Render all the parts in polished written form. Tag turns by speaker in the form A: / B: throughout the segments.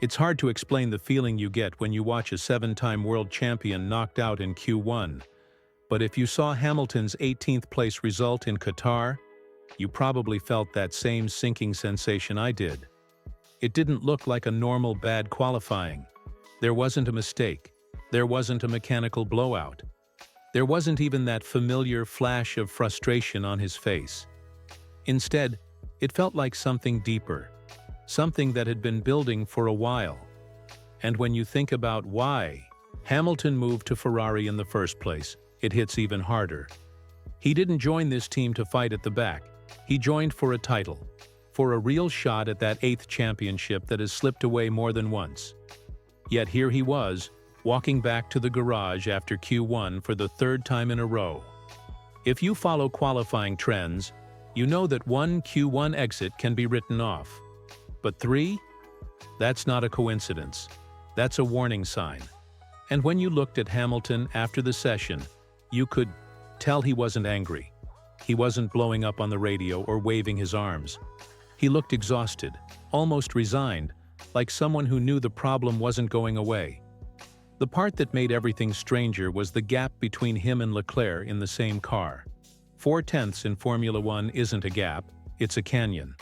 A: It's hard to explain the feeling you get when you watch a seven-time world champion knocked out in Q1. But if you saw Hamilton's 18th place result in Qatar, you probably felt that same sinking sensation I did. It didn't look like a normal bad qualifying. There wasn't a mistake. There wasn't a mechanical blowout. There wasn't even that familiar flash of frustration on his face. Instead, it felt like something deeper, something that had been building for a while. And when you think about why Hamilton moved to Ferrari in the first place, it hits even harder. He didn't join this team to fight at the back. He joined for a title, for a real shot at that 8th championship that has slipped away more than once. Yet here he was, walking back to the garage after Q1 for the 3rd time in a row. If you follow qualifying trends, you know that one Q1 exit can be written off. But 3? That's not a coincidence. That's a warning sign. And when you looked at Hamilton after the session, you could tell he wasn't angry. He wasn't blowing up on the radio or waving his arms. He looked exhausted, almost resigned, like someone who knew the problem wasn't going away. The part that made everything stranger was the gap between him and Leclerc in the same car. 4/10 in Formula One isn't a gap, it's a canyon.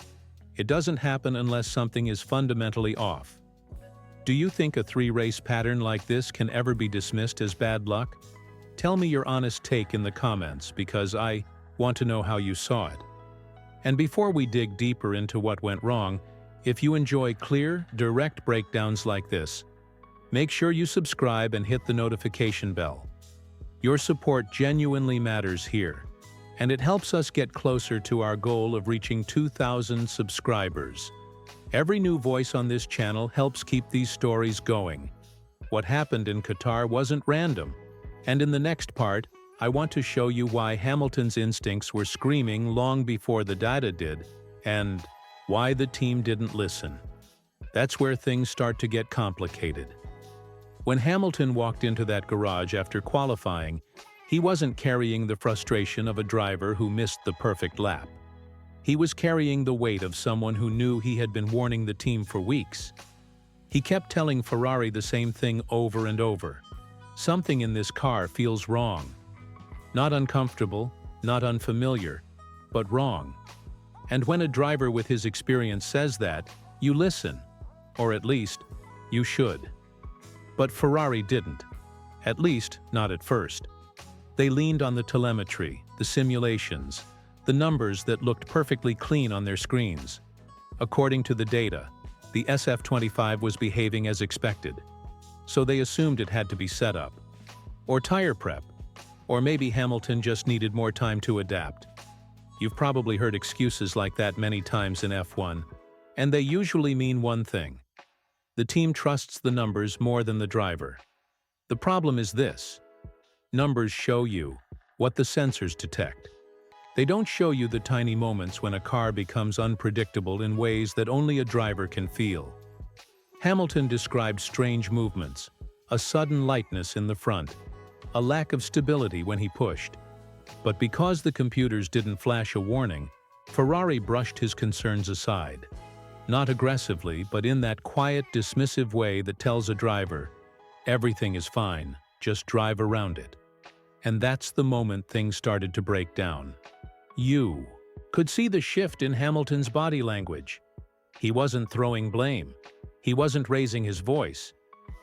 A: It doesn't happen unless something is fundamentally off. Do you think a 3-race pattern like this can ever be dismissed as bad luck? Tell me your honest take in the comments, because I want to know how you saw it. And before we dig deeper into what went wrong, if you enjoy clear, direct breakdowns like this, make sure you subscribe and hit the notification bell. Your support genuinely matters here, and it helps us get closer to our goal of reaching 2,000 subscribers. Every new voice on this channel helps keep these stories going. What happened in Qatar wasn't random, and in the next part, I want to show you why Hamilton's instincts were screaming long before the data did, and why the team didn't listen. That's where things start to get complicated. When Hamilton walked into that garage after qualifying, he wasn't carrying the frustration of a driver who missed the perfect lap. He was carrying the weight of someone who knew he had been warning the team for weeks. He kept telling Ferrari the same thing over and over. Something in this car feels wrong. Not uncomfortable, not unfamiliar, but wrong. And when a driver with his experience says that, you listen. Or at least, you should. But Ferrari didn't. At least, not at first. They leaned on the telemetry, the simulations, the numbers that looked perfectly clean on their screens. According to the data, the SF25 was behaving as expected. So they assumed it had to be set up. Or tire prep. Or maybe Hamilton just needed more time to adapt. You've probably heard excuses like that many times in F1, and they usually mean one thing. The team trusts the numbers more than the driver. The problem is this. Numbers show you what the sensors detect. They don't show you the tiny moments when a car becomes unpredictable in ways that only a driver can feel. Hamilton described strange movements, a sudden lightness in the front, a lack of stability when he pushed. But because the computers didn't flash a warning, Ferrari brushed his concerns aside. Not aggressively, but in that quiet, dismissive way that tells a driver, everything is fine, just drive around it. And that's the moment things started to break down. You could see the shift in Hamilton's body language. He wasn't throwing blame. He wasn't raising his voice.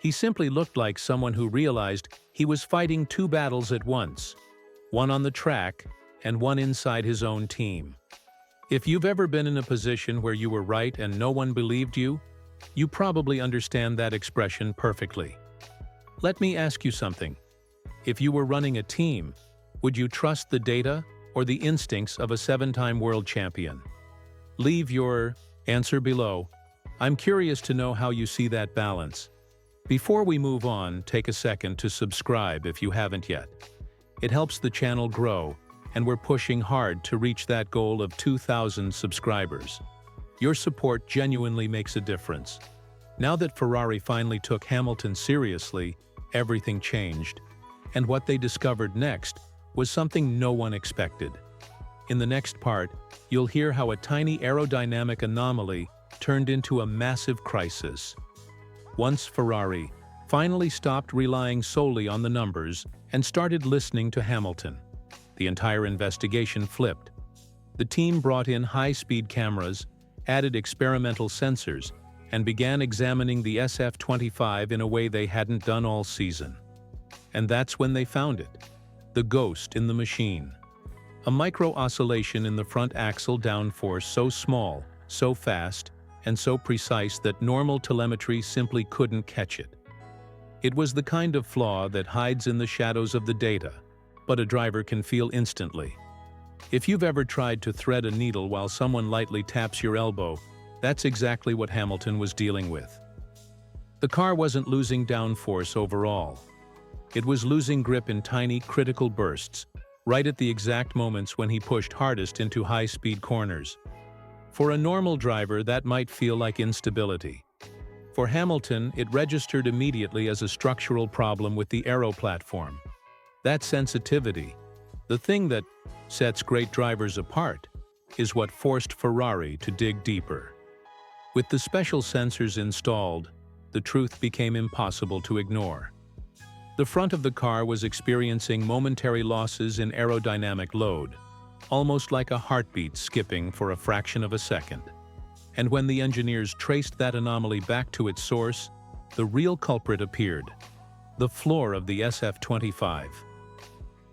A: He simply looked like someone who realized he was fighting 2 battles at once, one on the track and one inside his own team. If you've ever been in a position where you were right and no one believed you, you probably understand that expression perfectly. Let me ask you something. If you were running a team, would you trust the data or the instincts of a 7-time world champion? Leave your answer below. I'm curious to know how you see that balance. Before we move on, take a second to subscribe if you haven't yet. It helps the channel grow, and we're pushing hard to reach that goal of 2,000 subscribers. Your support genuinely makes a difference. Now that Ferrari finally took Hamilton seriously, everything changed. And what they discovered next was something no one expected. In the next part, you'll hear how a tiny aerodynamic anomaly turned into a massive crisis. Once Ferrari finally stopped relying solely on the numbers and started listening to Hamilton, the entire investigation flipped. The team brought in high-speed cameras, added experimental sensors, and began examining the SF-25 in a way they hadn't done all season. And that's when they found it, the ghost in the machine. A micro-oscillation in the front axle downforce so small, so fast, and so precise that normal telemetry simply couldn't catch it. It was the kind of flaw that hides in the shadows of the data, but a driver can feel instantly. If you've ever tried to thread a needle while someone lightly taps your elbow, that's exactly what Hamilton was dealing with. The car wasn't losing downforce overall. It was losing grip in tiny, critical bursts, right at the exact moments when he pushed hardest into high-speed corners. For a normal driver, that might feel like instability. For Hamilton, it registered immediately as a structural problem with the aero platform. That sensitivity, the thing that sets great drivers apart, is what forced Ferrari to dig deeper. With the special sensors installed, the truth became impossible to ignore. The front of the car was experiencing momentary losses in aerodynamic load, almost like a heartbeat skipping for a fraction of a second. And when the engineers traced that anomaly back to its source, the real culprit appeared: the floor of the SF-25.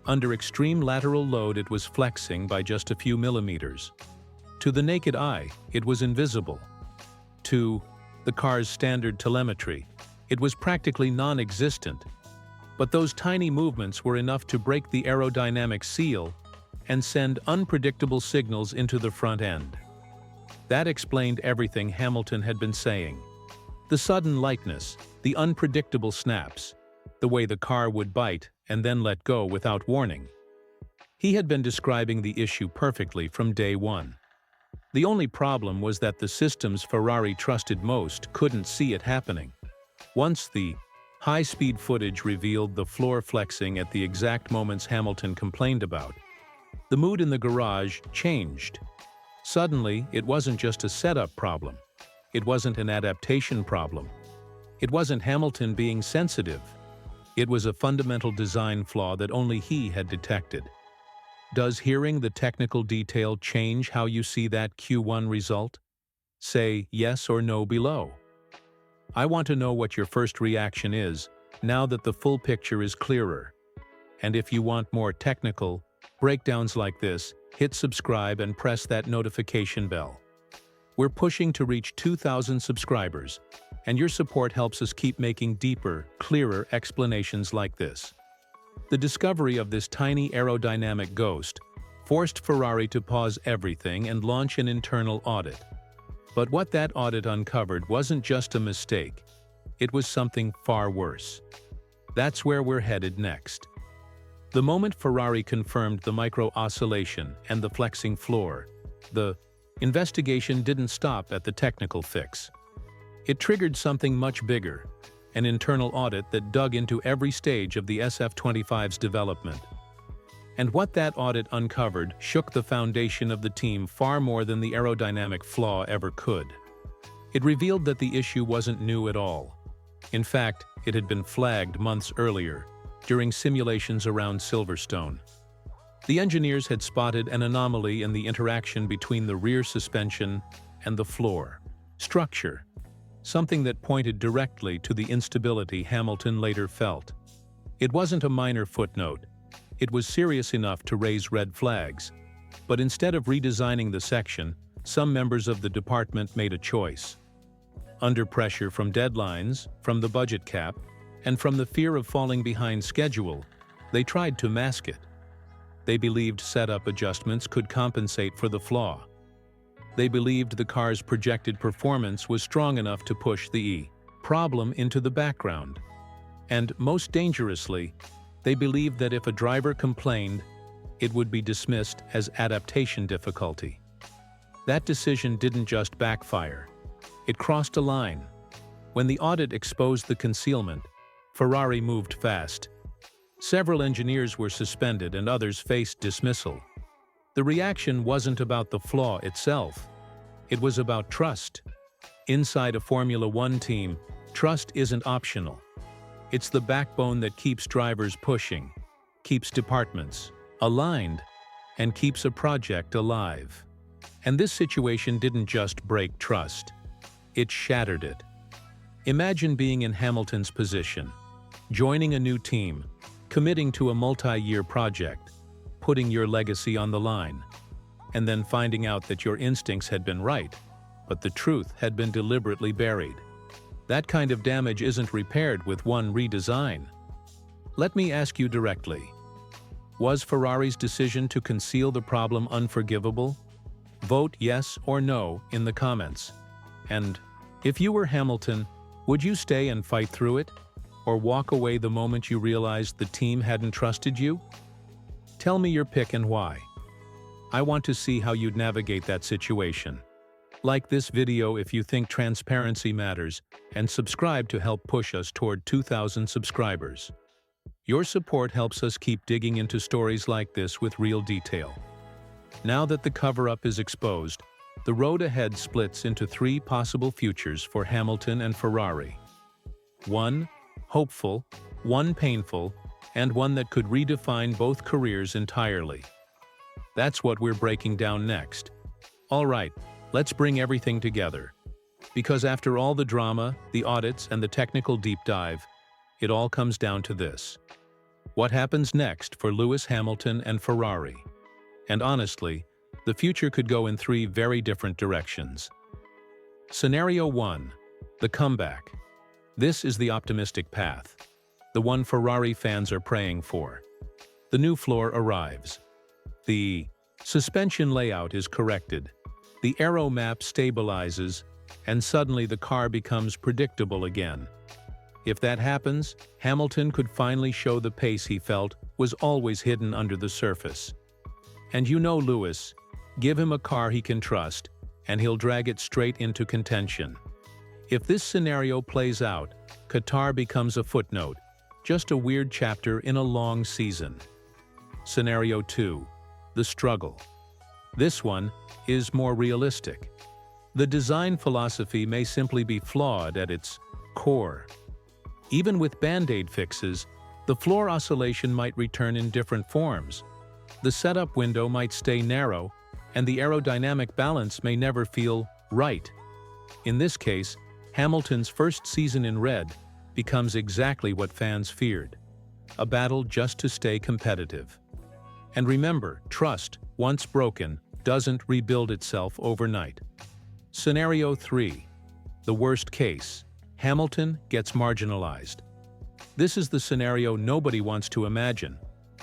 A: Under extreme lateral load, it was flexing by just a few millimeters. To the naked eye, it was invisible. To the car's standard telemetry, it was practically non-existent. But those tiny movements were enough to break the aerodynamic seal and send unpredictable signals into the front end. That explained everything Hamilton had been saying. The sudden lightness, the unpredictable snaps, the way the car would bite and then let go without warning. He had been describing the issue perfectly from day one. The only problem was that the systems Ferrari trusted most couldn't see it happening. Once the high-speed footage revealed the floor flexing at the exact moments Hamilton complained about, the mood in the garage changed. Suddenly, it wasn't just a setup problem. It wasn't an adaptation problem. It wasn't Hamilton being sensitive. It was a fundamental design flaw that only he had detected. Does hearing the technical detail change how you see that Q1 result? Say yes or no below. I want to know what your first reaction is now that the full picture is clearer. And if you want more technical breakdowns like this, hit subscribe and press that notification bell. We're pushing to reach 2,000 subscribers, and your support helps us keep making deeper, clearer explanations like this. The discovery of this tiny aerodynamic ghost forced Ferrari to pause everything and launch an internal audit. But what that audit uncovered wasn't just a mistake. It was something far worse. That's where we're headed next. The moment Ferrari confirmed the micro-oscillation and the flexing floor, the investigation didn't stop at the technical fix. It triggered something much bigger, an internal audit that dug into every stage of the SF-25's development. And what that audit uncovered shook the foundation of the team far more than the aerodynamic flaw ever could. It revealed that the issue wasn't new at all. In fact, it had been flagged months earlier, during simulations around Silverstone. The engineers had spotted an anomaly in the interaction between the rear suspension and the floor structure, something that pointed directly to the instability Hamilton later felt. It wasn't a minor footnote. It was serious enough to raise red flags. But instead of redesigning the section, some members of the department made a choice. Under pressure from deadlines, from the budget cap, and from the fear of falling behind schedule, they tried to mask it. They believed setup adjustments could compensate for the flaw. They believed the car's projected performance was strong enough to push the problem into the background. And most dangerously, they believed that if a driver complained, it would be dismissed as adaptation difficulty. That decision didn't just backfire. It crossed a line. When the audit exposed the concealment, Ferrari moved fast. Several engineers were suspended and others faced dismissal. The reaction wasn't about the flaw itself. It was about trust. Inside a Formula One team, Trust isn't optional. It's the backbone that keeps drivers pushing, keeps departments aligned, and keeps a project alive. And this situation didn't just break trust, it shattered it. Imagine being in Hamilton's position, joining a new team, committing to a multi-year project, putting your legacy on the line, and then finding out that your instincts had been right, but the truth had been deliberately buried. That kind of damage isn't repaired with one redesign. Let me ask you directly. Was Ferrari's decision to conceal the problem unforgivable? Vote yes or no in the comments. And if you were Hamilton, would you stay and fight through it? Or walk away the moment you realized the team hadn't trusted you? Tell me your pick and why. I want to see how you'd navigate that situation. Like this video if you think transparency matters, and subscribe to help push us toward 2,000 subscribers. Your support helps us keep digging into stories like this with real detail. Now that the cover-up is exposed, the road ahead splits into 3 possible futures for Hamilton and Ferrari. One hopeful, one painful, and one that could redefine both careers entirely. That's what we're breaking down next. All right, let's bring everything together. Because after all the drama, the audits, and the technical deep dive, it all comes down to this. What happens next for Lewis Hamilton and Ferrari? And honestly, the future could go in 3 very different directions. Scenario 1. The comeback. This is the optimistic path, the one Ferrari fans are praying for. The new floor arrives. The suspension layout is corrected. The aero map stabilizes, and suddenly the car becomes predictable again. If that happens, Hamilton could finally show the pace he felt was always hidden under the surface. And you know Lewis, give him a car he can trust, and he'll drag it straight into contention. If this scenario plays out, Qatar becomes a footnote, just a weird chapter in a long season. Scenario 2. The struggle. This one is more realistic. The design philosophy may simply be flawed at its core. Even with band-aid fixes, the floor oscillation might return in different forms. The setup window might stay narrow, and the aerodynamic balance may never feel right. In this case, Hamilton's first season in red becomes exactly what fans feared, a battle just to stay competitive. And remember, trust, once broken, doesn't rebuild itself overnight. Scenario 3. The worst case. Hamilton gets marginalized. This is the scenario nobody wants to imagine,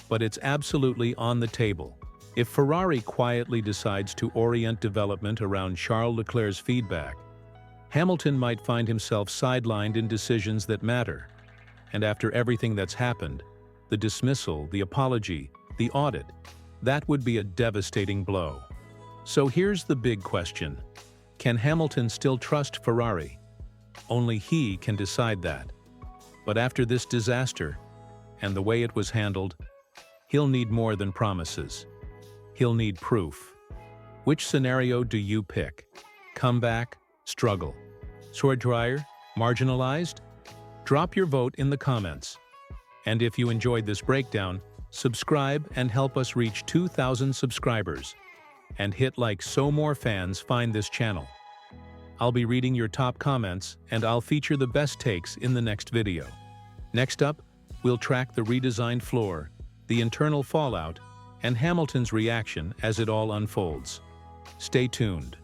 A: but it's absolutely on the table. If Ferrari quietly decides to orient development around Charles Leclerc's feedback, Hamilton might find himself sidelined in decisions that matter. And after everything that's happened, the dismissal, the apology, the audit, that would be a devastating blow. So here's the big question. Can Hamilton still trust Ferrari? Only he can decide that. But after this disaster, and the way it was handled, he'll need more than promises. He'll need proof. Which scenario do you pick? Comeback, struggle, sword dryer, marginalized? Drop your vote in the comments. And if you enjoyed this breakdown, subscribe and help us reach 2,000 subscribers. And hit like so more fans find this channel. I'll be reading your top comments, and I'll feature the best takes in the next video. Next up, we'll track the redesigned floor, the internal fallout, and Hamilton's reaction as it all unfolds. Stay tuned.